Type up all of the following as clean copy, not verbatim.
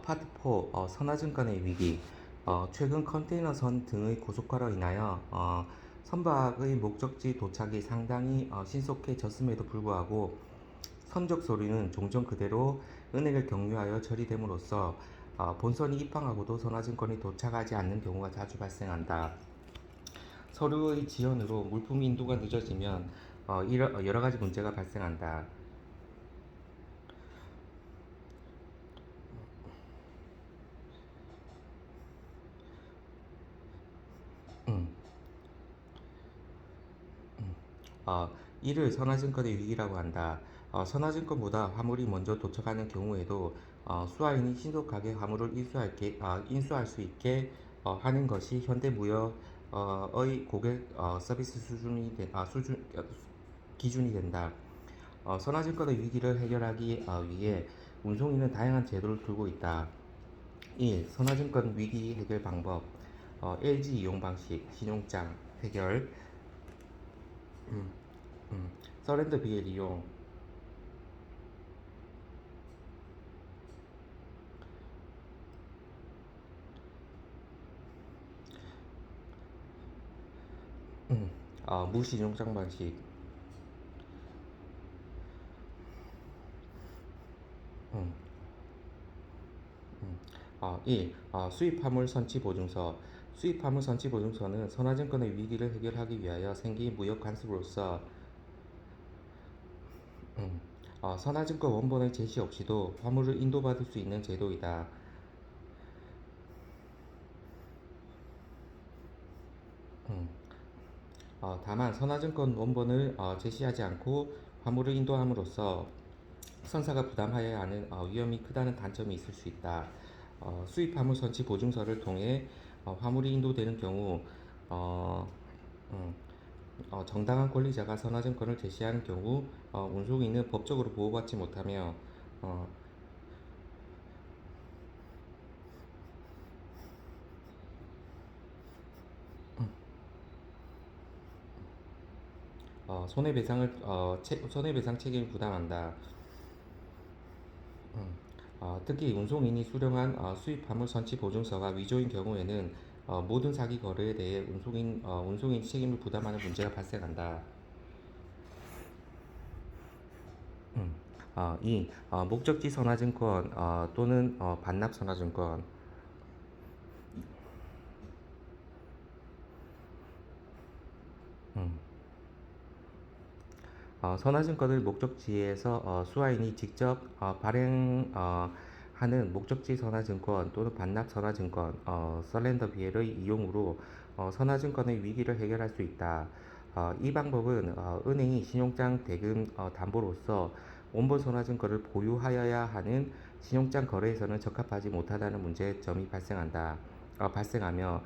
파트 4 선화증권의 위기. 최근 컨테이너선 등의 고속화로 인하여 선박의 목적지 도착이 상당히 신속해졌음에도 불구하고 선적 서류는 종전 그대로 은행을 경유하여 처리됨으로써 본선이 입항하고도 선화증권이 도착하지 않는 경우가 자주 발생한다. 서류의 지연으로 물품 인도가 늦어지면 여러 가지 문제가 발생한다. 음, 어, 이를 선화증권의 위기라고 한다. 선화증권보다 화물이 먼저 도착하는 경우에도 수화인이 신속하게 화물을 인수할 수 있게 하는 것이 현대무역의 고객 서비스 기준이 된다. 선화증권의 위기를 해결하기 위해 운송인은 다양한 제도를 두고 있다. 1. 선화증권 위기 해결 방법. LG 이용 방식, 신용장 해결, 음, 서렌더 비엘 이용, 무신용장 방식. 음, 1. 수입 화물 선치 보증서. 수입 화물 선치 보증서는 선화증권의 위기를 해결하기 위하여 생긴 무역 관습으로서 선화증권 원본의 제시 없이도 화물을 인도받을 수 있는 제도이다. 음, 다만 선화증권 원본을 제시하지 않고 화물을 인도함으로써 선사가 부담하여야 하는 위험이 크다는 단점이 있을 수 있다. 수입 화물 선치 보증서를 통해 화물이 인도되는 경우 어, 음, 정당한 권리자가 선화증권을 제시하는 경우 운송인은 법적으로 보호받지 못하며 어, 손해배상 책임을 부담한다. 특히 운송인이 수령한 수입 화물 선치 보증서가 위조인 경우에는 모든 사기 거래에 대해 운송인 책임을 부담하는 문제가 발생한다. 2. 목적지 선화증권 또는 반납 선화증권. 음, 선화증권을 목적지에서 수화인이 직접 발행하는 목적지 선화증권 또는 반납 선화증권 서렌더 비엘의 이용으로 선화증권의 위기를 해결할 수 있다. 이 방법은 은행이 신용장 대금 담보로서 원본 선화증권을 보유하여야 하는 신용장 거래에서는 적합하지 못하다는 문제점이 발생하며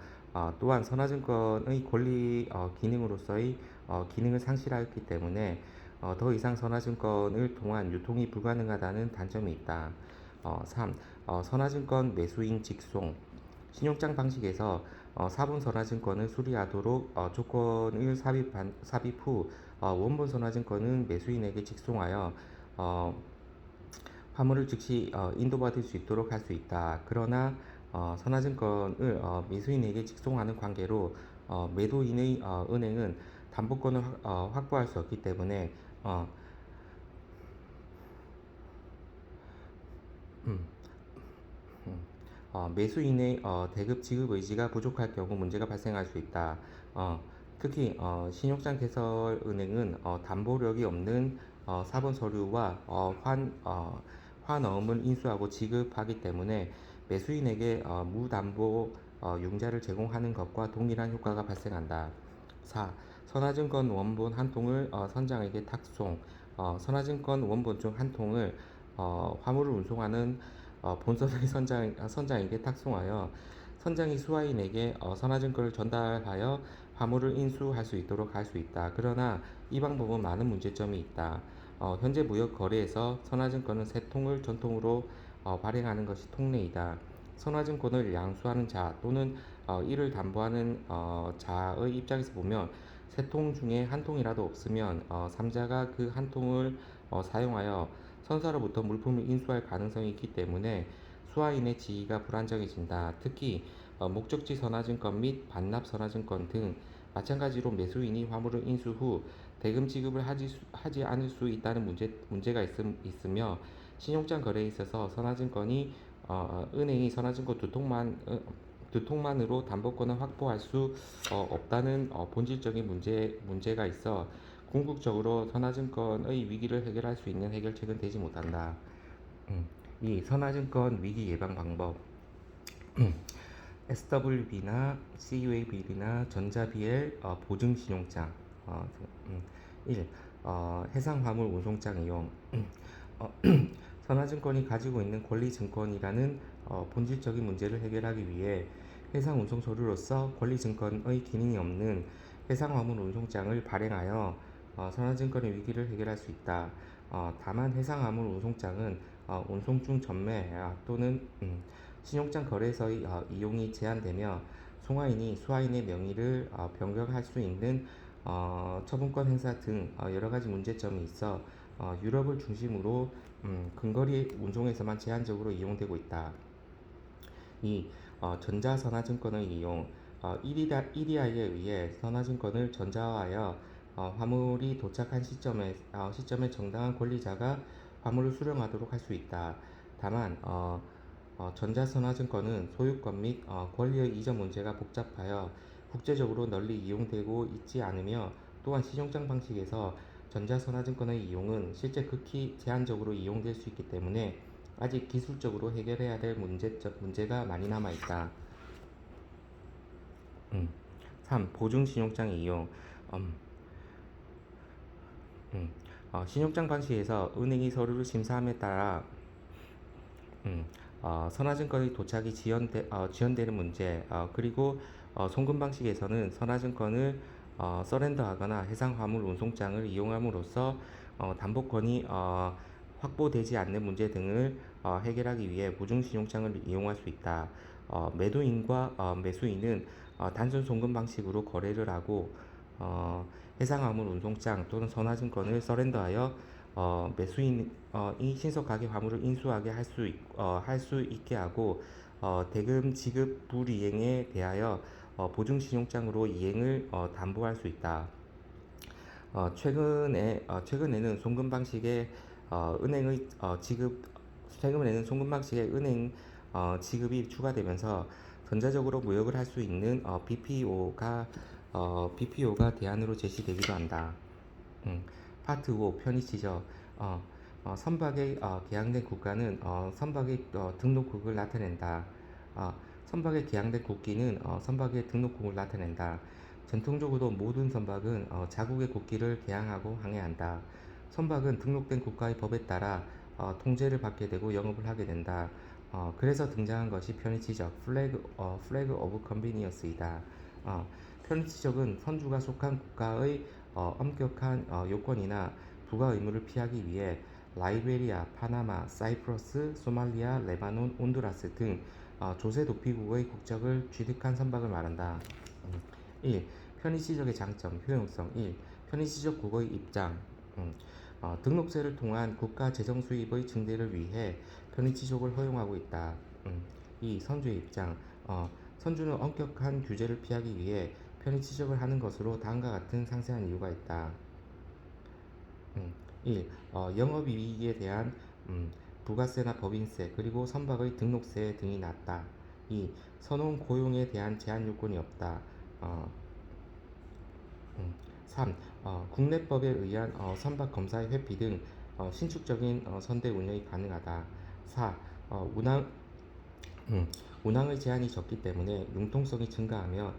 또한 선화증권의 권리 기능으로서의 기능을 상실하였기 때문에 더 이상 선화증권을 통한 유통이 불가능하다는 단점이 있다. 3. 선화증권 매수인 직송. 신용장 방식에서 사본 선화증권을 수리하도록 조건을 삽입 후 원본 선화증권은 매수인에게 직송하여 어, 화물을 즉시 인도받을 수 있도록 할 수 있다. 그러나 선화증권을 매수인에게 직송하는 관계로 매도인의 은행은 담보권을 확보할 수 없기 때문에 어, 음, 매수인의 대급 지급 의지가 부족할 경우 문제가 발생할 수 있다. 특히 신용장 개설은행은 담보력이 없는 사본 서류와 환어음을 인수하고 지급하기 때문에 매수인에게 무담보 융자를 제공하는 것과 동일한 효과가 발생한다. 4. 선화증권 원본 한 통을 선장에게 탁송. 선화증권 원본 중 한 통을 화물을 운송하는 본선의 선장에게 탁송하여 선장이 수화인에게 선화증권을 전달하여 화물을 인수할 수 있도록 할 수 있다. 그러나 이 방법은 많은 문제점이 있다. 현재 무역 거래에서 선화증권은 세 통을 전통으로 발행하는 것이 통례이다. 선화증권을 양수하는 자 또는 이를 담보하는 자의 입장에서 보면 세 통 중에 한 통이라도 없으면 3자가 그 한 통을 사용하여 선사로부터 물품을 인수할 가능성이 있기 때문에 수하인의 지위가 불안정해진다. 특히 목적지 선화증권 및 반납 선화증권 등 마찬가지로 매수인이 화물을 인수 후 대금 지급을 하지 않을 수 있다는 문제가 있으며 신용장 거래에 있어서 선화증권이 은행이 선화증권 두 통만으로 담보권을 확보할 수 없다는 본질적인 문제가 있어 궁극적으로 선화증권의 위기를 해결할 수 있는 해결책은 되지 못한다. 이 선화증권 위기 예방 방법 SWB나 CUAB나 전자BL 보증 신용장 1. 해상화물 운송장 이용 어, 선화증권이 가지고 있는 권리증권이라는 본질적인 문제를 해결하기 위해 해상운송 서류로서 권리증권의 기능이 없는 해상화물 운송장을 발행하여 선화증권의 위기를 해결할 수 있다. 다만 해상화물 운송장은 운송 중 전매 또는 신용장 거래에서의 이용이 제한되며 송화인이 수화인의 명의를 변경할 수 있는 처분권 행사 등 여러 가지 문제점이 있어 유럽을 중심으로 근거리 운송에서만 제한적으로 이용되고 있다. 이 전자선화증권의 이용 EDI에 의해 선화증권을 전자화하여 화물이 도착한 시점에 정당한 권리자가 화물을 수령하도록 할 수 있다. 다만 전자선화증권은 소유권 및 권리의 이전 문제가 복잡하여 국제적으로 널리 이용되고 있지 않으며 또한 신용장 방식에서 전자선화증권의 이용은 실제 극히 제한적으로 이용될 수 있기 때문에 아직 기술적으로 해결해야 될 문제가 많이 남아 있다. 3. 보증 신용장의 이용 신용장 방식에서 은행이 서류를 심사함에 따라 선화증권의 도착이 지연되는 문제 그리고 송금 방식에서는 선화증권을 서렌더하거나 해상화물 운송장을 이용함으로써 담보권이 확보되지 않는 문제 등을 해결하기 위해 보증신용장을 이용할 수 있다. 매도인과 매수인은 단순 송금 방식으로 거래를 하고 해상화물 운송장 또는 선화증권을 서렌더하여 매수인이 신속하게 화물을 인수하게 할 수 있게 하고 대금 지급 불이행에 대하여 보증신용장으로 이행을 담보할 수 있다. 최근에는 송금 방식의 은행의 지급 최근에는 송금 방식의 은행 지급이 추가되면서 전자적으로 무역을 할 수 있는 BPO가 대안으로 제시되기도 한다. 파트 5 편의 지적 선박에 개항된 국가는 선박의 등록국을 나타낸다. 선박에 개항된 국기는 선박의 등록국을 나타낸다. 전통적으로 모든 선박은 자국의 국기를 개항하고 항해한다. 선박은 등록된 국가의 법에 따라 통제를 받게 되고 영업을 하게 된다. 그래서 등장한 것이 편의지적 (flag of convenience이다). 편의지적은 선주가 속한 국가의 엄격한 요건이나 부가 의무를 피하기 위해 라이베리아, 파나마, 사이프러스, 소말리아, 레바논, 온두라스 등 조세 도피국의 국적을 취득한 선박을 말한다. 1. 편의지적의 장점, 효용성 1. 편의지적 국의 입장 등록세를 통한 국가 재정 수입의 증대를 위해 편의지적을 허용하고 있다. 2. 선주의 입장 선주는 엄격한 규제를 피하기 위해 편의지적을 하는 것으로 다음과 같은 상세한 이유가 있다. 1. 영업이익에 대한 부가세나 법인세 그리고 선박의 등록세 등이 낮다. 2. 선원 고용에 대한 제한 요건이 없다. 3. 국내법에 의한 선박 검사의 회피 등 신축적인 선대 운영이 가능하다. 4. 운항의 제한이 적기 때문에 융통성이 증가하며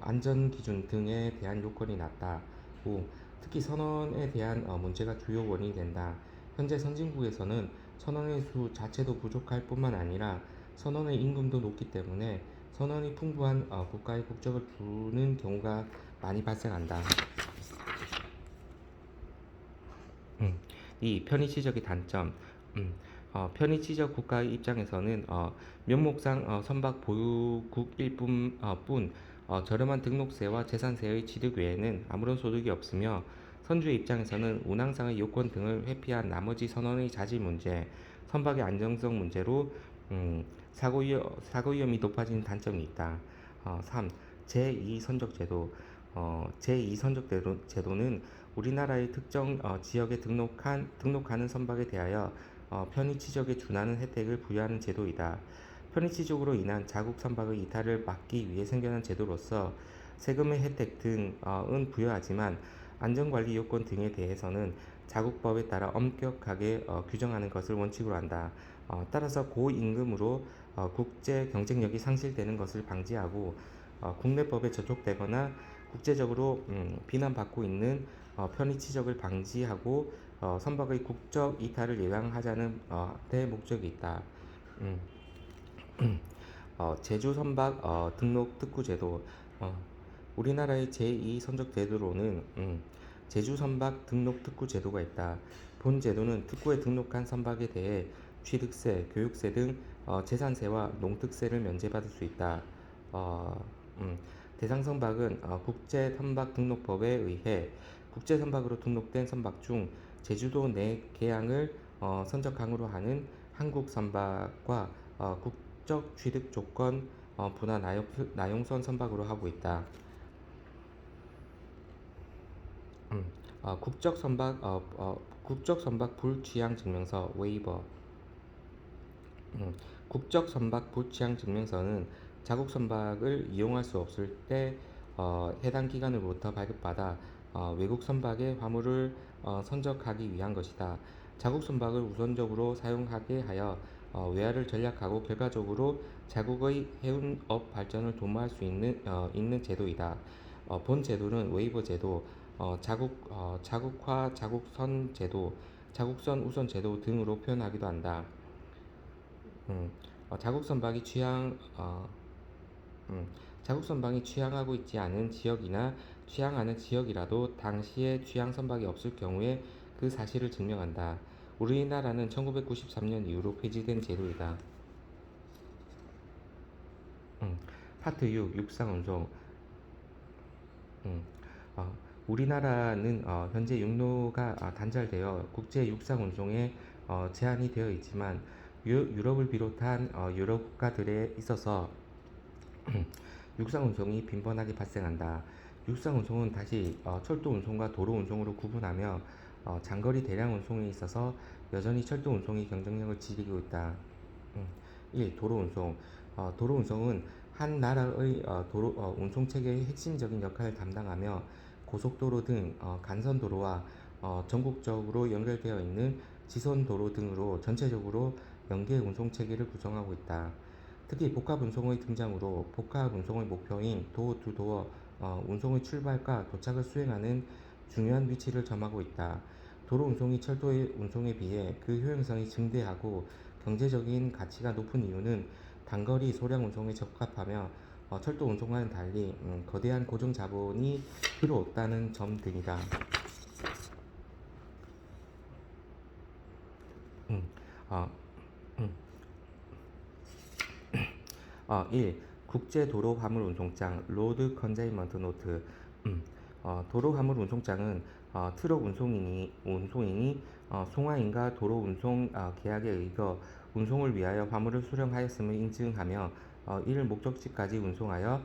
안전기준 등에 대한 요건이 낮다. 5. 특히 선원에 대한 문제가 주요 원인이 된다. 현재 선진국에서는 선원의 수 자체도 부족할 뿐만 아니라 선원의 임금도 높기 때문에 선원이 풍부한 국가의 국적을 주는 경우가 많이 발생한다. 이 편의시적의 단점 편의지적 국가의 입장에서는 면목상 선박 보유국일 뿐 저렴한 등록세와 재산세의 취득 외에는 아무런 소득이 없으며 선주의 입장에서는 운항상의 요건 등을 회피한 나머지 선원의 자질 문제, 선박의 안정성 문제로 사고 위험이 높아진 단점이 있다. 3. 제2선적제도 제2선적제도는 우리나라의 특정 지역에 등록하는 선박에 대하여 편의취적에 준하는 혜택을 부여하는 제도이다. 편의취적으로 인한 자국 선박의 이탈을 막기 위해 생겨난 제도로서 세금의 혜택 등은 부여하지만 안전관리 요건 등에 대해서는 자국법에 따라 엄격하게 규정하는 것을 원칙으로 한다. 따라서 고임금으로 국제 경쟁력이 상실되는 것을 방지하고 국내법에 저촉되거나 국제적으로 비난받고 있는 편의취적을 방지하고 선박의 국적 이탈을 예방하자는 대 목적이 있다. 음, 제주 선박 등록 특구 제도 우리나라의 제2 선적 제도로는 제주 선박 등록 특구 제도가 있다. 본 제도는 특구에 등록한 선박에 대해 취득세, 교육세 등 재산세와 농특세를 면제받을 수 있다. 어, 대상 선박은 국제 선박 등록법에 의해 국제 선박으로 등록된 선박 중 제주도 내 개항을 선적항으로 하는 한국 선박과 국적 취득 조건 분화 나용선 선박으로 하고 있다. 음, 국적 선박 불취향 증명서 웨이버. 국적 선박 불취향 증명서는 자국 선박을 이용할 수 없을 때 해당 기관으로부터 발급받아 외국 선박의 화물을 선적하기 위한 것이다. 자국 선박을 우선적으로 사용하게 하여 외화를 전략하고 결과적으로 자국의 해운업 발전을 도모할 수 있는 제도이다. 본 제도는 웨이버 제도, 자국화 자국선 제도, 자국선 우선 제도 등으로 표현하기도 한다. 음, 자국 선박이 자국 선박이 취항하고 있지 않은 지역이나 취항하는 지역이라도 당시에 취항 선박이 없을 경우에 그 사실을 증명한다. 우리나라는 1993년 이후로 폐지된 제도이다. 파트 6 육상 운송. 음, 어, 우리나라는 현재 육로가 단절되어 국제 육상 운송에 제한이 되어 있지만 유럽을 비롯한 유럽 국가들에 있어서 육상 운송이 빈번하게 발생한다. 육상 운송은 다시 철도 운송과 도로 운송으로 구분하며 장거리 대량 운송에 있어서 여전히 철도 운송이 경쟁력을 지니고 있다. 1. 도로 운송. 도로 운송은 한 나라의 운송 체계의 핵심적인 역할을 담당하며 고속도로 등 간선도로와 전국적으로 연결되어 있는 지선도로 등으로 전체적으로 연계 운송 체계를 구성하고 있다. 특히 복합 운송의 등장으로 복합 운송의 목표인 도어 투 도어 운송의 출발과 도착을 수행하는 중요한 위치를 점하고 있다. 도로 운송이 철도의 운송에 비해 그 효용성이 증대하고 경제적인 가치가 높은 이유는 단거리 소량 운송에 적합하며 철도 운송과는 달리 거대한 고정 자본이 필요 없다는 점 등이다. 음, 어, 음, 1. 국제도로 화물 운송장 로드 컨제이먼트 노트. 도로 화물 운송장은 트럭 운송인이 송화인과 도로 운송 계약에 의거 운송을 위하여 화물을 수령하였음을 인증하며 이를 목적지까지 운송하여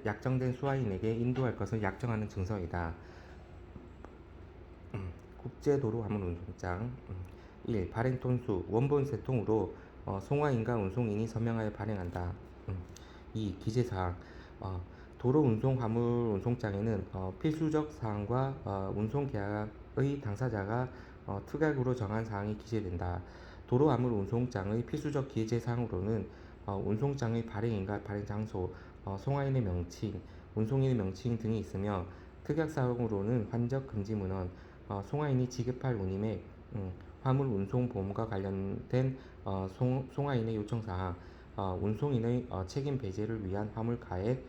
약정된 수화인에게 인도할 것을 약정하는 증서이다. 국제도로 화물 운송장. 1. 발행 톤수 원본 세 통으로 송화인과 운송인이 서명하여 발행한다. 2. 기재사항. 도로 운송 화물 운송장에는 필수적 사항과 운송 계약의 당사자가 특약으로 정한 사항이 기재된다. 도로 화물 운송장의 필수적 기재 사항으로는 운송장의 발행인과 발행 장소, 송화인의 명칭, 운송인의 명칭 등이 있으며 특약 사항으로는 환적 금지 문헌, 송화인이 지급할 운임액, 화물 운송 보험과 관련된 송화인의 요청 사항, 운송인의 책임 배제를 위한 화물 가액,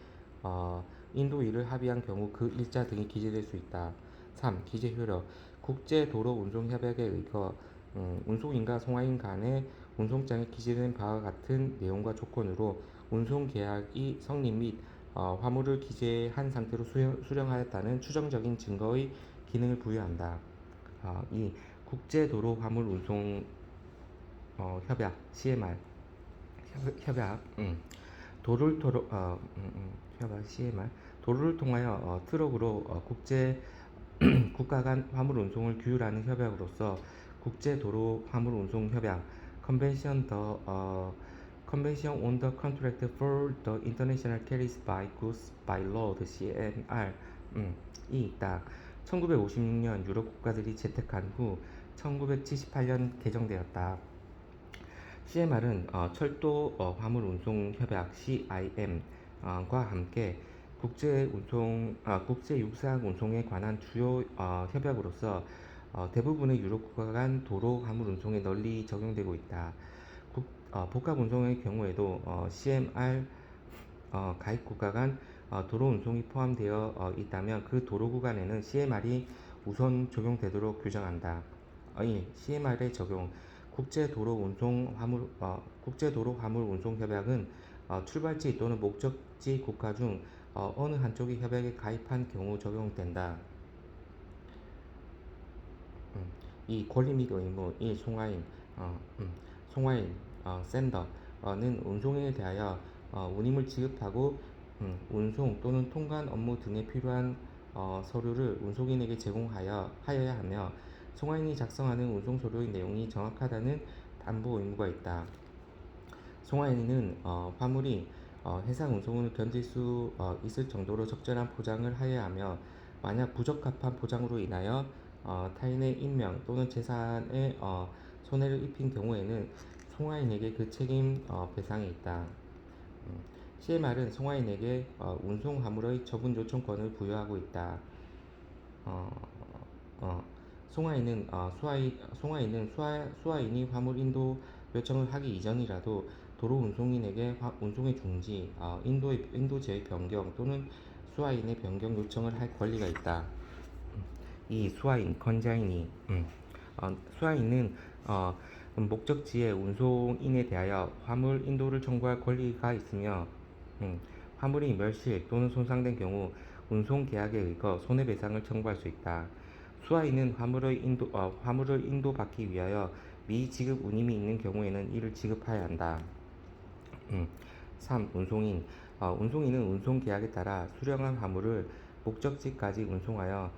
인도일을 합의한 경우 그 일자 등이 기재될 수 있다. 3. 기재 효력 국제도로운송협약에 의거 운송인과 송화인 간의 운송장에 기재된 바와 같은 내용과 조건으로 운송계약이 성립 및 화물을 기재한 상태로 수령하였다는 추정적인 증거의 기능을 부여한다. 이 국제도로화물운송 협약 (CMR) 협약 도를 도로 협약 (CMR) 도로를 통하여 트럭으로 국제 국가 간 화물 운송을 규율하는 협약으로서 국제도로 화물 운송 협약 Convention on the Contract for the International Carriage by Goods by Road (CMR) 이 있다. 1956년 유럽 국가들이 채택한 후 1978년 개정되었다. CMR은 철도 화물 운송 협약 CIM과 함께 국제 육상 운송에 관한 주요 협약으로서 대부분의 유럽 국가 간 도로 화물 운송에 널리 적용되고 있다. 복합 운송의 경우에도 CMR 가입 국가 간 도로 운송이 포함되어 있다면 그 도로 구간에는 CMR이 우선 적용되도록 규정한다. CMR의 적용 국제도로 화물 운송 협약은 출발지 또는 목적지 국가 중 어느 한쪽이 협약에 가입한 경우 적용된다. 이 권리 및 의무 1. 송화인 센더는 운송인에 대하여 운임을 지급하고 운송 또는 통관 업무 등에 필요한 서류를 운송인에게 제공하여야 하며 송화인이 작성하는 운송 서류의 내용이 정확하다는 담보 의무가 있다. 송화인은 화물이 해상 운송을 견딜 수 있을 정도로 적절한 포장을 하여야 하며 만약 부적합한 포장으로 인하여 타인의 인명 또는 재산에 손해를 입힌 경우에는 송화인에게 그 책임 배상이 있다. CMR은 송화인에게 운송 화물의 처분 요청권을 부여하고 있다. 어, 어, 수화인이 화물 인도 요청을 하기 이전이라도 도로 운송인에게 운송의 중지, 인도제의 변경 또는 수화인의 변경 요청을 할 권리가 있다. 이 수화인, 건자인이 수화인은 목적지의 운송인에 대하여 화물 인도를 청구할 권리가 있으며 화물이 멸실 또는 손상된 경우 운송 계약에 의거 손해배상을 청구할 수 있다. 수화인은 화물을 인도받기 위하여 미지급 운임이 있는 경우에는 이를 지급해야 한다. 3. 운송인은 운송 계약에 따라 수령한 화물을 목적지까지 운송하여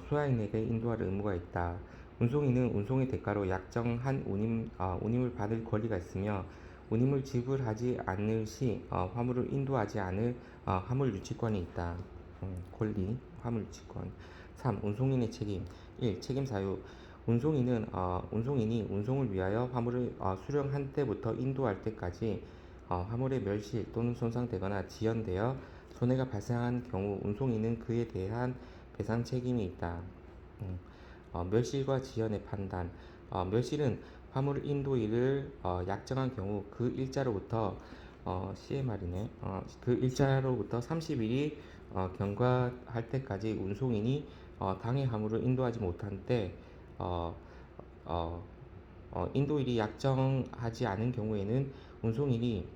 수화인에게 인도할 의무가 있다. 운송인은 운송의 대가로 약정한 운임을 받을 권리가 있으며 운임을 지불하지 않을 시 화물을 인도하지 않을 화물 유치권이 있다. 권리, 화물 유치권. 3. 운송인의 책임. 1. 책임 사유. 운송인이 운송을 위하여 화물을 수령한 때부터 인도할 때까지 화물의 멸실 또는 손상되거나 지연되어 손해가 발생한 경우 운송인은 그에 대한 배상 책임이 있다. 멸실과 지연의 판단. 멸실은 화물 인도일을 약정한 경우 그 일자로부터 CMR이네. 그 일자로부터 30일이 경과할 때까지 운송인이 당해 화물을 인도하지 못한 때 인도일이 약정하지 않은 경우에는 운송인이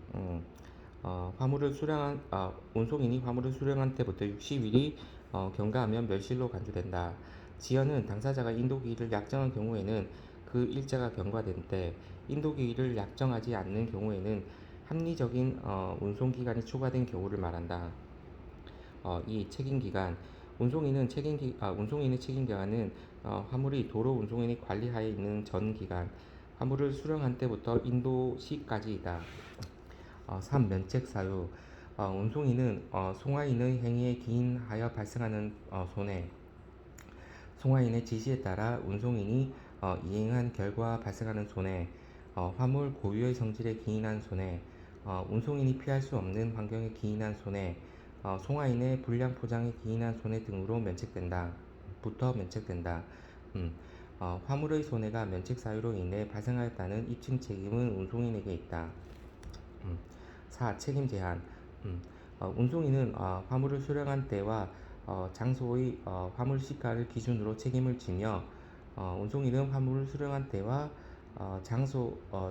화물을 수령한 때부터 60일이 경과하면 멸실로 간주된다. 지연은 당사자가 인도기일을 약정한 경우에는 그 일자가 경과된 때, 인도기일을 약정하지 않는 경우에는 합리적인 운송기간이 초과된 경우를 말한다. 이 책임기간. 운송인의 책임기간은 화물이 도로 운송인의 관리하에 있는 전 기간, 화물을 수령한 때부터 인도 시까지이다. 3. 면책 사유. 운송인은 송화인의 행위에 기인하여 발생하는 손해, 송화인의 지시에 따라 운송인이 이행한 결과 발생하는 손해, 화물 고유의 성질에 기인한 손해, 운송인이 피할 수 없는 환경에 기인한 손해, 송화인의 불량 포장에 기인한 손해 등으로 면책된다. 화물의 손해가 면책 사유로 인해 발생하였다는 입증 책임은 운송인에게 있다. 4. 책임 제한. 운송인은 화물을 수령한 때와 장소의 화물 시가를 기준으로 책임을 지며 운송인은 화물을 수령한 때와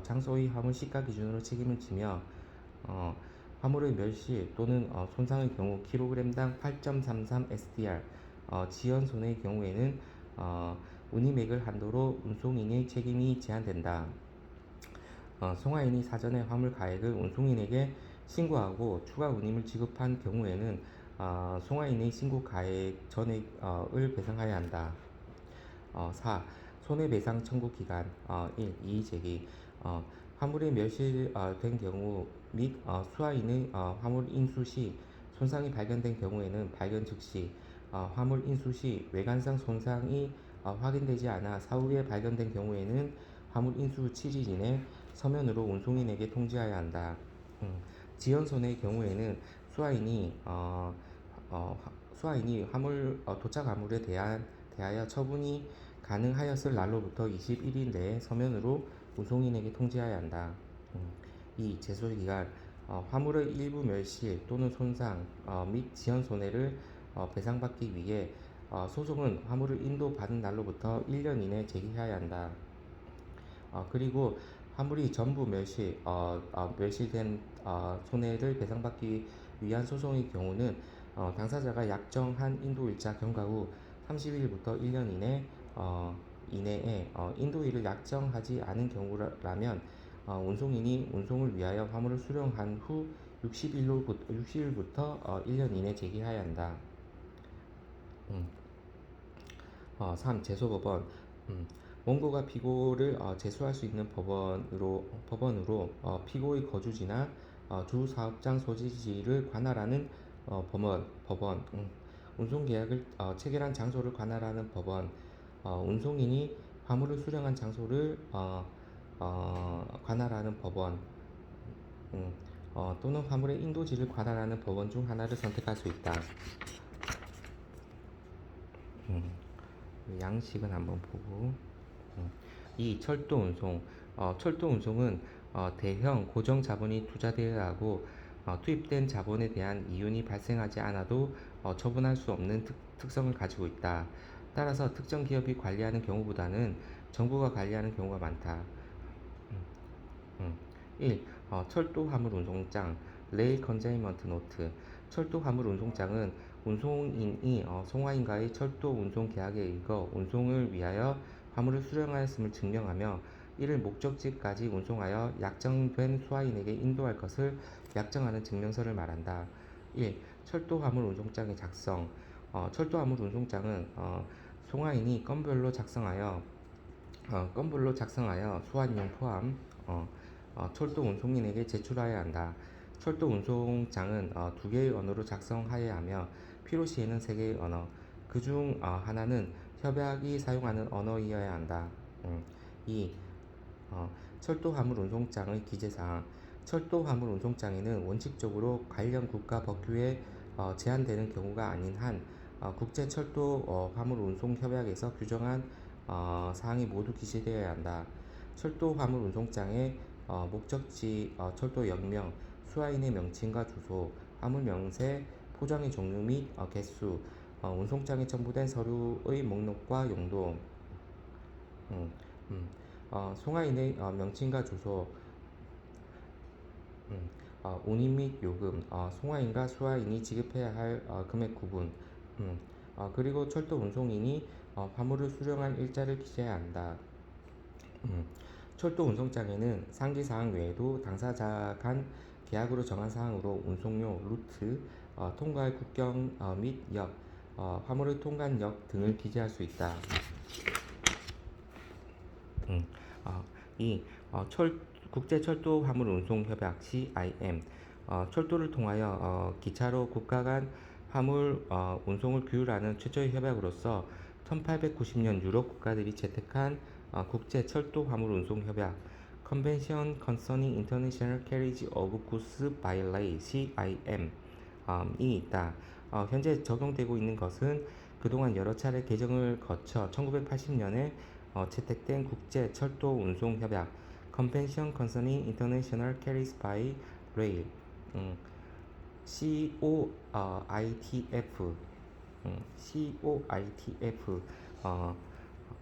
장소의 화물 시가 기준으로 책임을 지며 어, 화물의 멸실 또는 손상의 경우 kg당 8.33 SDR, 지연 손해의 경우에는 운임액을 한도로 운송인의 책임이 제한된다. 송화인이 사전에 화물 가액을 운송인에게 신고하고 추가 운임을 지급한 경우에는 송화인의 신고 가액 전액을 배상하여야 한다. 4. 손해배상 청구 기간 1. 이의제기 화물이 멸실된 경우 및 수화인의 화물 인수 시 손상이 발견된 경우에는 발견 즉시 화물 인수 시 외관상 손상이 확인되지 않아 사후에 발견된 경우에는 화물 인수 후 7일 이내 서면으로 운송인에게 통지하여야 한다. 지연 손해의 경우에는 수화인이 화물 도착 화물에 대하여 처분이 가능하였을 날로부터 21일 내에 서면으로 운송인에게 통지하여야 한다. 2. 제소기간 화물의 일부 멸실 또는 손상 및 지연 손해를 배상받기 위해 소송은 화물을 인도받은 날로부터 1년 이내 제기하여야 한다. 그리고 화물이 전부 멸실된 손해를 배상받기 위한 소송의 경우는 당사자가 약정한 인도일자 경과 후 30일부터 1년 이내에 인도일을 약정하지 않은 경우라면 운송인이 운송을 위하여 화물을 수령한 후 60일부터 1년 이내 제기해야 한다. 3. 제소법원 원고가 피고를 제소할 수 있는 법원으로 피고의 거주지나 주 사업장 소지지를 관할하는 법원, 운송계약을 체결한 장소를 관할하는 법원, 운송인이 화물을 수령한 장소를 관할하는 법원, 또는 화물의 인도지를 관할하는 법원 중 하나를 선택할 수 있다. 양식은 한번 보고. 이 철도 운송. 철도 운송은 대형 고정 자본이 투자되어야 하고 투입된 자본에 대한 이윤이 발생하지 않아도 처분할 수 없는 특성을 가지고 있다. 따라서 특정 기업이 관리하는 경우보다는 정부가 관리하는 경우가 많다. 1. 철도 화물 운송장 레일 컨제인먼트 노트. 철도 화물 운송장은 운송인이 송화인과의 철도 운송 계약에 의거 운송을 위하여 화물을 수령하였음을 증명하며 이를 목적지까지 운송하여 약정된 수화인에게 인도할 것을 약정하는 증명서를 말한다. 1. 철도 화물 운송장의 작성. 철도 화물 운송장은 송화인이 건별로 작성하여 수화인용 포함 철도 운송인에게 제출하여야 한다. 철도 운송장은 두 개의 언어로 작성하여야 하며 필요시에는 세 개의 언어, 그중 하나는 협약이 사용하는 언어이어야 한다. 2. 철도 화물 운송장의 기재사항. 철도 화물 운송장에는 원칙적으로 관련 국가 법규에 제한되는 경우가 아닌 한 국제 철도 화물 운송 협약에서 규정한 사항이 모두 기재되어야 한다. 철도 화물 운송장의 목적지, 철도 역명, 수화인의 명칭과 주소, 화물 명세, 포장의 종류 및 개수, 운송장에 첨부된 서류의 목록과 용도, 송화인의 명칭과 주소, 운임 및 요금, 송화인과 수화인이 지급해야 할 금액 구분, 그리고 철도 운송인이 화물을 수령할 일자를 기재해야 한다. 철도 운송장에는 상기 사항 외에도 당사자 간 계약으로 정한 사항으로 운송료, 루트, 통과할 국경 및 역, 화물의 통관 역 등을 기재할 수 있다. 2. 국제철도 화물 운송 협약 CIM. 철도를 통하여 기차로 국가 간 화물 운송을 규율하는 최초의 협약으로서 1890년 유럽 국가들이 채택한 국제 철도 화물 운송 협약 Convention Concerning International Carriage of Goods by Rail (CIM) 이 있다. 현재 적용되고 있는 것은 그동안 여러 차례 개정을 거쳐 1980년에 채택된 국제 철도 운송 협약 Convention Concerning International Carriage by Rail COITF COITF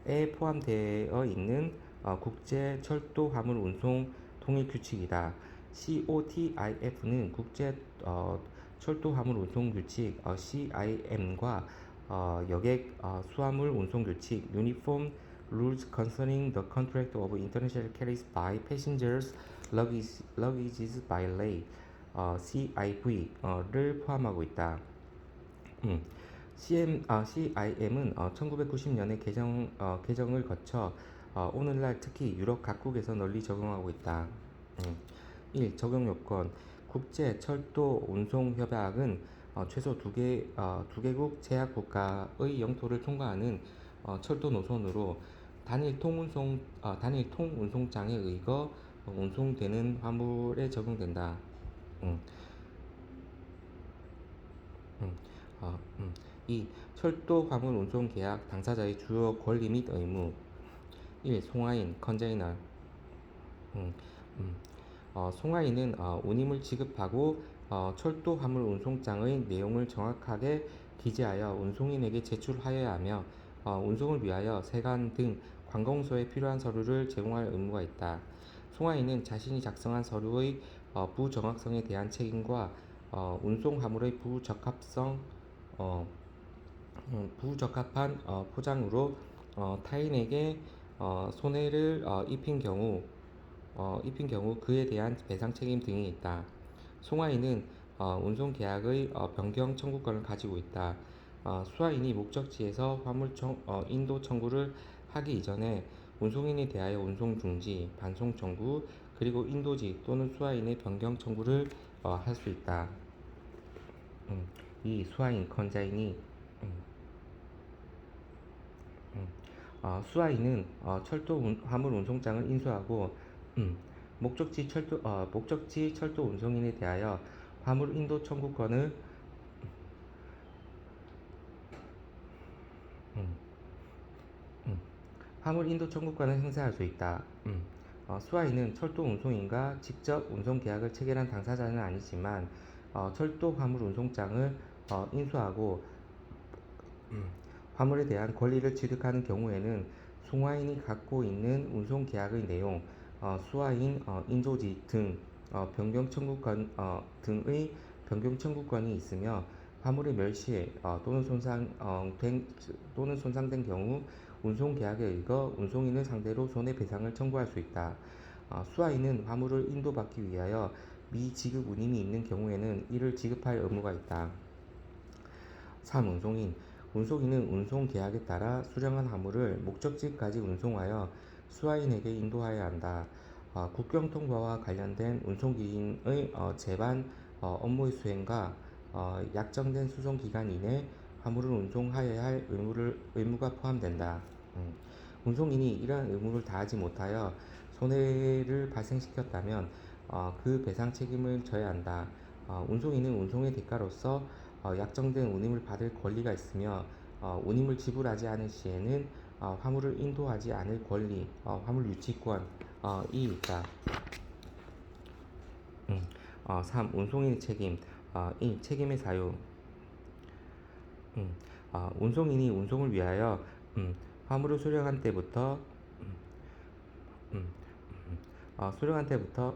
에 포함되어 있는 국제 철도 화물 운송 통일 규칙이다. COTIF는 국제 철도 화물 운송 규칙, CIM과 여객 수화물 운송 규칙, Uniform Rules Concerning the Contract of International Carriage by Passengers Luggages by Lay, CIV를 포함하고 있다. CIM은 1990년에 개정을 거쳐 오늘날 특히 유럽 각국에서 널리 적용하고 있다. 1. 적용 요건. 국제 철도 운송 협약은 최소 두 개국 제약 국가의 영토를 통과하는 철도 노선으로 단일 통 운송장에 의거 운송되는 화물에 적용된다. 음, 음, 2. 철도 화물 운송 계약 당사자의 주요 권리 및 의무. 1. 송화인 컨테이너. 음, 음. 송화인은 운임을 지급하고 철도 화물 운송장의 내용을 정확하게 기재하여 운송인에게 제출하여야 하며 운송을 위하여 세관 등 관공서에 필요한 서류를 제공할 의무가 있다. 송화인은 자신이 작성한 서류의 부정확성에 대한 책임과 운송 화물의 어, 부적합한 포장으로 타인에게 손해를 입힌 경우 그에 대한 배상 책임 등이 있다. 송화인은 운송 계약의 변경 청구권을 가지고 있다. 수화인이 목적지에서 인도 청구를 하기 이전에 운송인에 대하여 운송 중지, 반송 청구, 그리고 인도지 또는 수화인의 변경 청구를 할 수 있다. 이 수화인 컨자인이 수화인은 화물 운송장을 인수하고 목적지 철도 운송인에 대하여 화물 인도 청구권을 음, 음, 화물 인도 청구권을 행사할 수 있다. 수화인은 철도 운송인과 직접 운송 계약을 체결한 당사자는 아니지만 철도 화물 운송장을 인수하고 화물에 대한 권리를 취득하는 경우에는 송화인이 갖고 있는 운송 계약의 내용, 수화인 인조지 등 등의 변경 청구권이 있으며 화물의 멸시 또는 손상된 경우 운송 계약에 의거 운송인을 상대로 손해배상을 청구할 수 있다. 수화인은 화물을 인도받기 위하여 미지급 운임이 있는 경우에는 이를 지급할 의무가 있다. 3. 운송인. 운송인은 운송 계약에 따라 수령한 화물을 목적지까지 운송하여 수화인에게 인도하여야 한다. 국경 통과와 관련된 운송기인의 제반 업무의 수행과 약정된 수송 기간 이내 화물을 운송하여야 할 의무가 포함된다. 운송인이 이러한 의무를 다하지 못하여 손해를 발생시켰다면 그 배상 책임을 져야 한다. 운송인은 운송의 대가로서 약정된 운임을 받을 권리가 있으며 운임을 지불하지 않을 시에는 화물을 인도하지 않을 권리, 화물 유치권이 있다. 3. 운송인의 책임. 1. 책임의 사유. 운송인이 운송을 위하여 화물을 수령한 때부터 음, 수령한 때부터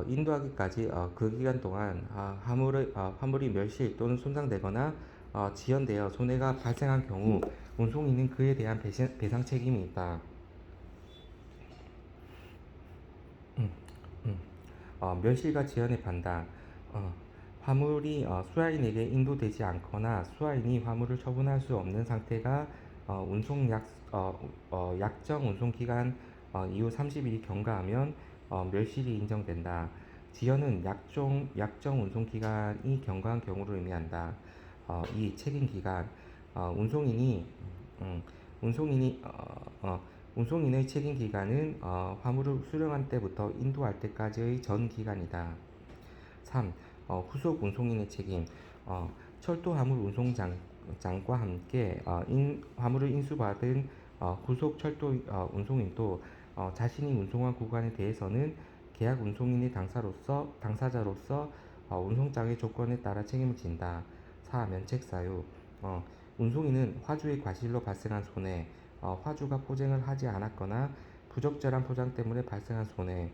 인도하기까지 그 기간 동안 화물이 멸실 또는 손상되거나 지연되어 손해가 발생한 경우 운송인은 그에 대한 배상 책임이 있다. 음, 음. 멸실과 지연의 판단. 화물이 수화인에게 인도되지 않거나 수화인이 화물을 처분할 수 없는 상태가 약정 운송 기간 이후 30일이 경과하면 멸실이 인정된다. 지연은 약정 운송 기간이 경과한 경우를 의미한다. 2. 책임 기간. 운송인이 음, 운송인이 운송인의 책임 기간은 화물을 수령한 때부터 인도할 때까지의 전 기간이다. 3. 후속 운송인의 책임. 철도 화물 운송장과 함께 화물을 인수받은 후속 철도 운송인도 자신이 운송한 구간에 대해서는 계약 운송인이 당사자로서 운송장의 조건에 따라 책임을 진다. 4. 면책 사유. 운송인은 화주의 과실로 발생한 손해, 화주가 포장을 하지 않았거나 부적절한 포장 때문에 발생한 손해,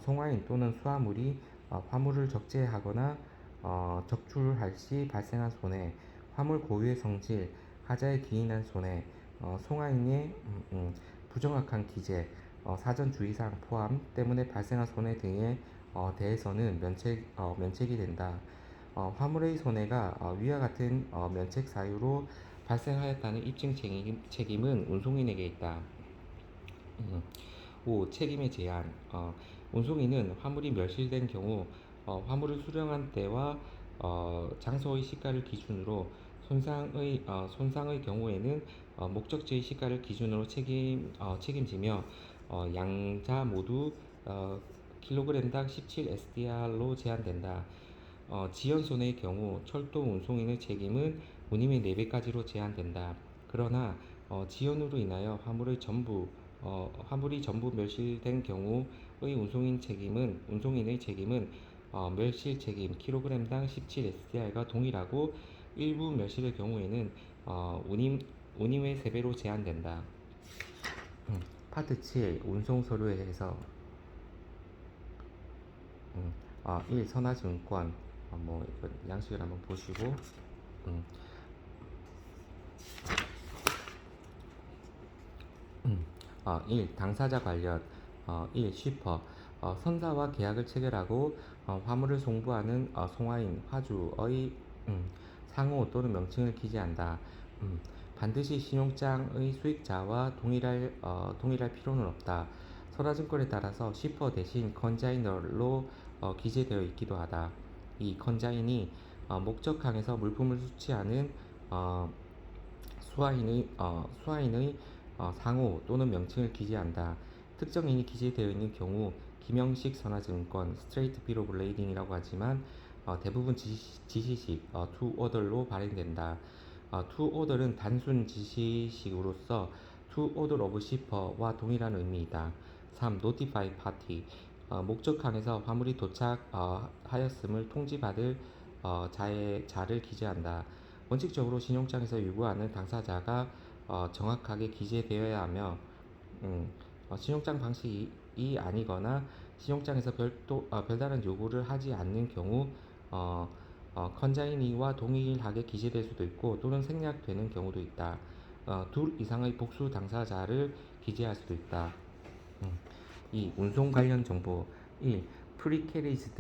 송화인 또는 수화물이 화물을 적재하거나 적출할 시 발생한 손해, 화물 고유의 성질, 하자에 기인한 손해, 송화인의 부정확한 기재, 사전 주의사항 포함 때문에 발생한 손해 등에 대해서는 면책이 된다. 화물의 손해가 위와 같은 면책 사유로 발생하였다는 입증 책임은 운송인에게 있다. 5. 책임의 제한. 운송인은 화물이 멸실된 경우 화물을 수령한 때와 장소의 시가를 기준으로 손상의 경우에는 목적지의 시가를 기준으로 책임지며 양자 모두 킬로그램당 17 SDR로 제한된다. 지연 손해의 경우 철도 운송인의 책임은 운임의 4배까지로 제한된다. 그러나 지연으로 인하여 화물이 전부 멸실된 경우의 운송인의 책임은 멸실 책임 킬로그램당 17 SDR과 동일하고 일부 멸실의 경우에는 운임의 3배로 제한된다. 파트 7 운송 서류의 해석. 1. 선화증권. 양식을 한번 보시고. 1. 당사자 관련. 1. 쉬퍼. 선사와 계약을 체결하고 화물을 송부하는 송화인, 화주의 상호 또는 명칭을 기재한다. 반드시 신용장의 수익자와 동일할 필요는 없다. 선화증권에 따라서 쉬퍼 대신 컨자이너로 기재되어 있기도 하다. 2. 컨자인이 목적항에서 물품을 수취하는 수하인의 상호 또는 명칭을 기재한다. 특정인이 기재되어 있는 경우 기명식 선화증권 (Straight Bill of Lading이라고 하지만 대부분 지시식 (to order로 발행된다. to order은 단순 지시식으로서 to order of shipper와 동일한 의미이다. 3. notify party. 목적항에서 화물이 도착하였음을 통지받을 자를 기재한다. 원칙적으로 신용장에서 요구하는 당사자가 정확하게 기재되어야 하며 신용장 방식이 아니거나 신용장에서 별다른 요구를 하지 않는 경우 컨자이니와 동일하게 기재될 수도 있고 또는 생략되는 경우도 있다. 둘 이상의 복수 당사자를 기재할 수도 있다. 2. 운송 관련 정보. 1. Pre-carriage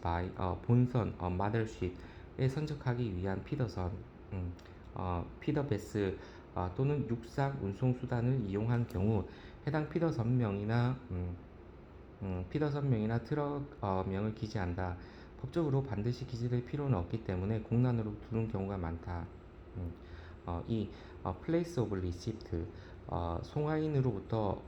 by 본선 mothership에 선적하기 위한 피더선 피더베스 또는 육상 운송 수단을 이용한 경우 해당 피더 선명이나 트럭명을 기재한다. 법적으로 반드시 기재될 필요는 없기 때문에 공란으로 두는 경우가 많다. 2. Place of Receipt. 송화인으로부터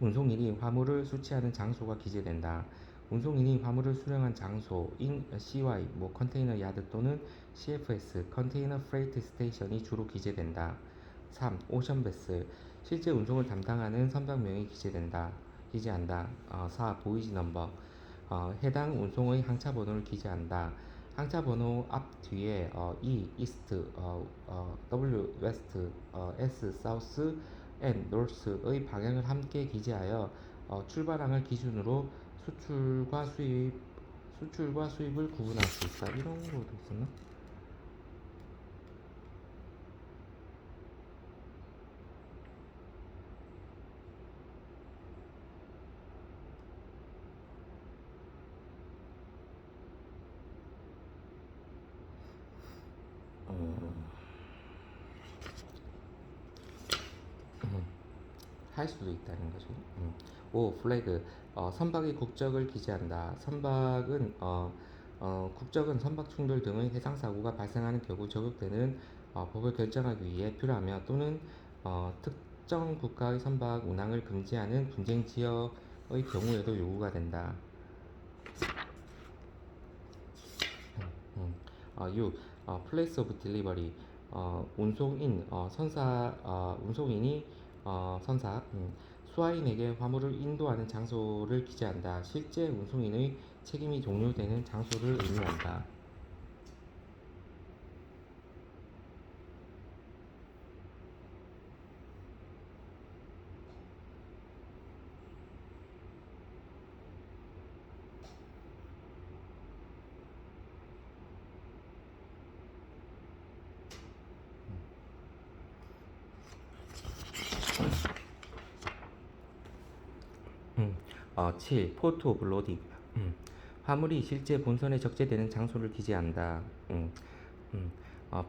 운송인이 화물을 수취하는 장소가 기재된다. 운송인이 화물을 수령한 장소인 CY, 컨테이너 야드 또는 CFS, 컨테이너 프레이트 스테이션이 주로 기재된다. 3. 오션베스. 실제 운송을 담당하는 선박명이 기재한다. 4. 보이지 넘버. 해당 운송의 항차 번호를 기재한다. 항차 번호 앞 뒤에 E 이스트, W 웨스트, S 사우스, N 노스의 방향을 함께 기재하여 출발항을 기준으로 수출과 수입을 구분할 수 있다. 이런 거도 있었나? 할 수도 있다는 거죠. 5. 플래그. 선박의 국적을 기재한다. 국적은 선박 충돌 등의 해상 사고가 발생하는 경우 적용되는 법을 결정하기 위해 필요하며 또는 특정 국가의 선박 운항을 금지하는 분쟁 지역의 경우에도 요구가 된다. 6. Place of Delivery. 운송인이 수화인에게 화물을 인도하는 장소를 기재한다. 실제 운송인의 책임이 종료되는 장소를 의미한다. 음, 7. 포트 오브 로딩. 화물이 실제 본선에 적재되는 장소를 기재한다.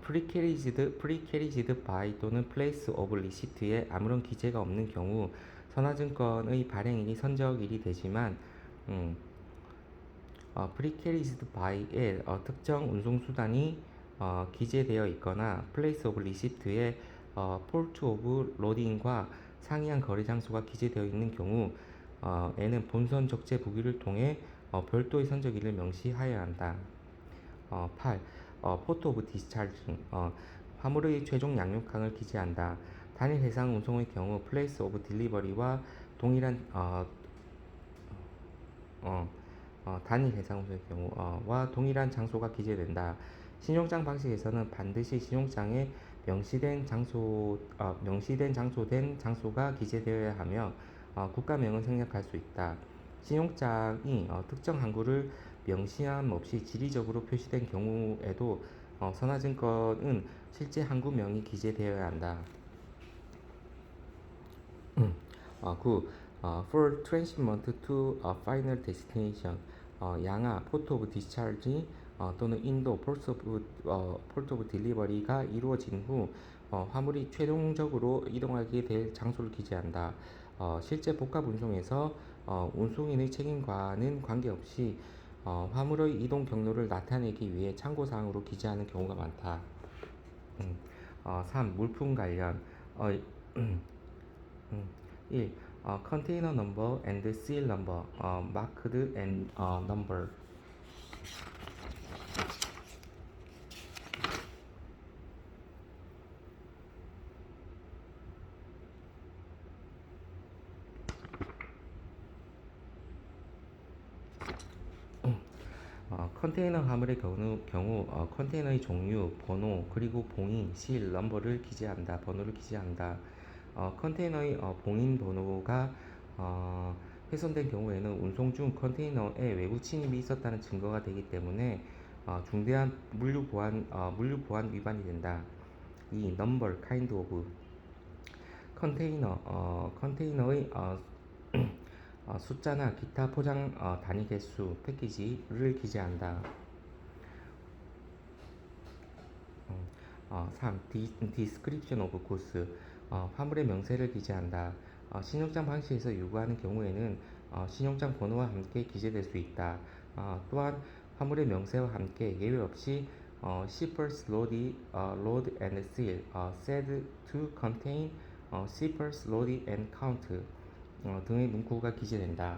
프리캐리지드 바이 또는 플레이스 오브 리시트에 아무런 기재가 없는 경우 선화증권의 발행일이 선적일이 되지만 프리캐리지드 바이에 특정 운송수단이 기재되어 있거나 플레이스 오브 리시트에 포트 오브 로딩과 상이한 거래 장소가 기재되어 있는 경우 에는 본선 적재 부기를 통해 별도의 선적일을 명시하여야 한다. 8. 포트 오브 디스차징. 화물의 최종 양육항을 기재한다. 단일 해상 운송의 경우 플레이스 오브 딜리버리와 동일한 단일 해상 운송의 경우와 동일한 장소가 기재된다. 신용장 방식에서는 반드시 신용장에 명시된 장소된 장소가 기재되어야 하며 국가명은 생략할 수 있다. 신용장이 특정 항구를 명시함 없이 지리적으로 표시된 경우에도 선화증권은 실제 항구명이 기재되어야 한다. 9. For transshipment to a final destination, 양화, port of discharge 또는 인도, port of delivery가 이루어진 후 화물이 최종적으로 이동하게 될 장소를 기재한다. 실제 복합 운송에서 운송인의 책임과는 관계없이 화물의 이동 경로를 나타내기 위해 참고사항으로 기재하는 경우가 많다. 3. 물품 관련. 1. 컨테이너 넘버 and seal number, marked and number. 컨테이너 화물의 경우 컨테이너의 종류, 번호, 그리고 봉인, 실, 넘버를 기재한다. 번호를 기재한다. 컨테이너의 봉인 번호가 훼손된 경우에는 운송 중 컨테이너에 외부 침입이 있었다는 증거가 되기 때문에 중대한 물류 보안 위반이 된다. 2. 넘버, 카인드 오브. 컨테이너의 숫자나 기타 포장 단위 개수, 패키지를 기재한다. 3. Description of goods. 화물의 명세를 기재한다. 신용장 방식에서 요구하는 경우에는 신용장 번호와 함께 기재될 수 있다. 또한 화물의 명세와 함께 예외 없이 shippers load and seal, said to contain shippers load and count 등의 문구가 기재된다.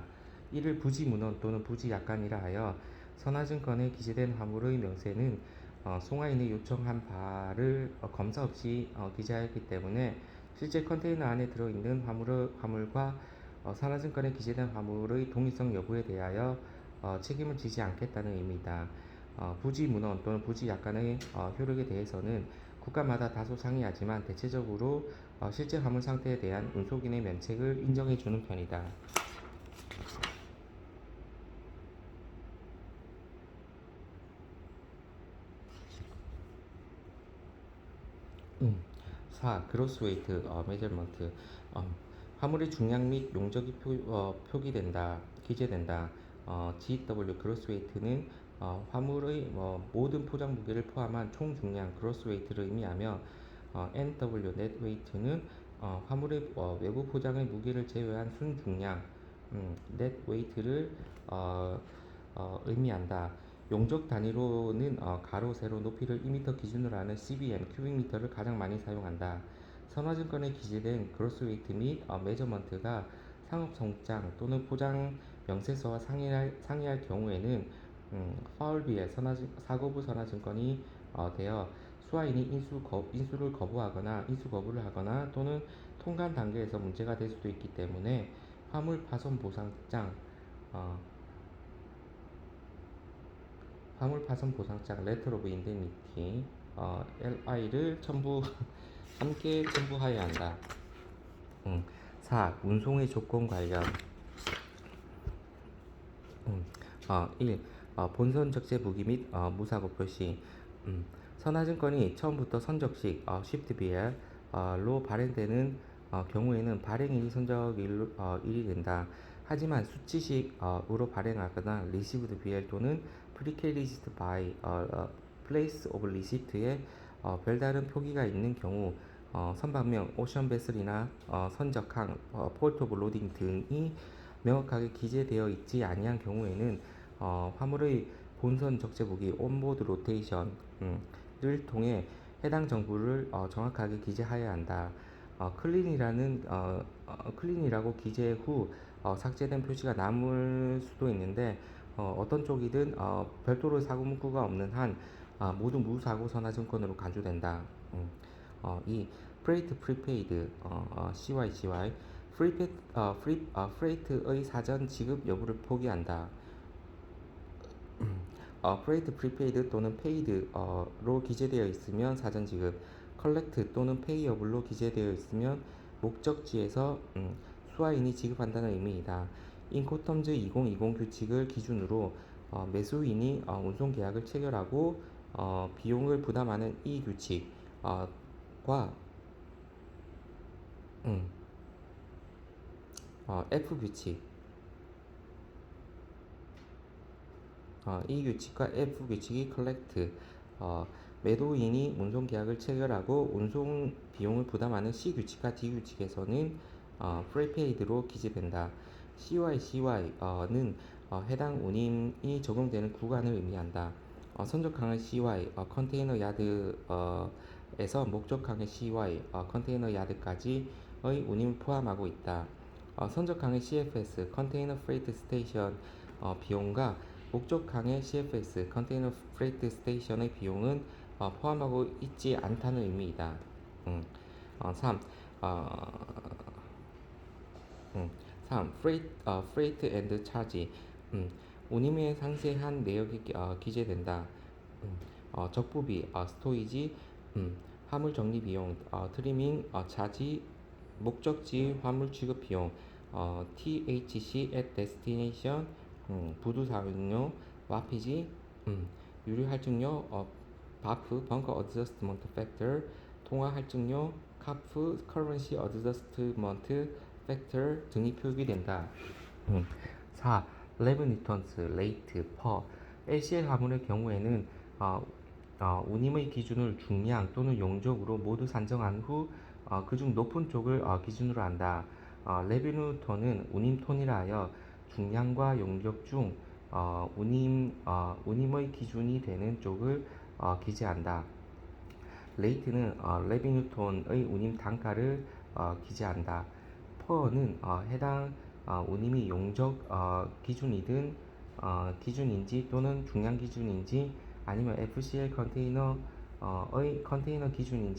이를 부지 문헌 또는 부지 약관이라 하여 선화증권에 기재된 화물의 명세는 송화인이 요청한 바를 검사 없이 기재하였기 때문에 실제 컨테이너 안에 들어있는 화물과 선화증권에 기재된 화물의 동일성 여부에 대하여 책임을 지지 않겠다는 의미이다. 부지 문헌 또는 부지 약관의 효력에 대해서는 국가마다 다소 상이하지만 대체적으로 실제 화물 상태에 대한 운송인의 면책을 인정해 주는 편이다. 4. 그로스 웨이트 메저먼트. 화물의 중량 및 용적이 표기된다, 기재된다. GW 그로스 웨이트는 화물의 모든 포장 무게를 포함한 총 중량 그로스 웨이트를 의미하며 NW 넷 웨이트는 화물의 외부 포장의 무게를 제외한 순 중량 넷 웨이트를 의미한다. 용적 단위로는 가로, 세로, 높이를 2m 기준으로 하는 CBM, 큐빅미터를 가장 많이 사용한다. 선화증권에 기재된 그로스 웨이트 및 메저먼트가 상업송장 또는 포장 명세서와 상이할 경우에는 파울비의 사고부 선화증권이 되어 수화인이 인수 거부를 하거나 또는 통관 단계에서 문제가 될 수도 있기 때문에 화물 파손 보상장, 어, 화물 파손 보상장 레터 오브 인데니티 LI를 함께 첨부하여야 한다. 4. 운송의 조건 관련. 1. 본선 적재 무기 및 무사고 표시. 선화증권이 처음부터 선적식 shift BL로 발행되는 경우에는 발행일이 선적일이 된다. 하지만 수치식으로 발행하거나 received BL 또는 pre-released by place of receipt에 별다른 표기가 있는 경우 선박명, 오션 베슬이나 선적항, 포트 오브 로딩 등이 명확하게 기재되어 있지 아니한 경우에는 화물의 본선 적재 무기 온보드 로테이션을 통해 해당 정보를 정확하게 기재하여야 한다. 클린이라고 기재 후 삭제된 표시가 남을 수도 있는데 어떤 쪽이든 별도로 사고 문구가 없는 한 모두 무사고 선화증권으로 간주된다. 2. 프레이트 프리페이드 CYCY 프레이트의 사전 지급 여부를 포기한다. 프레이트 프리페이드 또는 페이드로 기재되어 있으면 사전 지급, 컬렉트 또는 페이어블로 기재되어 있으면 목적지에서 수화인이 지급한다는 의미이다. 인코텀즈 2020 규칙을 기준으로 매수인이 운송 계약을 체결하고 비용을 부담하는 이 규칙과 F 규칙, 이 규칙과 F 규칙이 컬렉트, 매도인이 운송 계약을 체결하고 운송 비용을 부담하는 C 규칙과 D 규칙에서는 프리페이드로 기재된다. CYCY는 해당 운임이 적용되는 구간을 의미한다. 선적항의 CY, 컨테이너 야드에서 목적항의 CY, 컨테이너 야드까지의 운임을 포함하고 있다. 선적항의 CFS, 컨테이너 프레이트 스테이션 비용과 목적항의 CFS, 컨테이너 프레이트 스테이션의 비용은 포함하고 있지 않다는 의미이다. 3. 3. 프레이트 앤드 차지. 운임의 상세한 내역이 기재된다. 적부비, 스토이지, 화물 정리 비용, 트리밍, 차지, 목적지 화물 취급 비용, THC at destination, 부두 사용료, 와피지, 유류 할증료, 바프, 벙커 어드저스트먼트 팩터, 통화 할증료, 카프, 커런시 어드저스트먼트 팩터 등이 표기된다. 4. 레브니턴스 레이트 퍼 LCL 화물의 경우에는 운임의 기준을 중량 또는 용적으로 모두 산정한 후 그중 높은 쪽을 기준으로 한다. 레비뉴 톤은 운임 톤이라 하여 중량과 용적 중 운임의 기준이 되는 쪽을 기재한다. 레이트는 레비뉴 톤의 운임 단가를 기재한다. 퍼는 해당 운임이 용적 기준인지 또는 중량 기준인지 아니면 FCL 컨테이너의 컨테이너 기준인지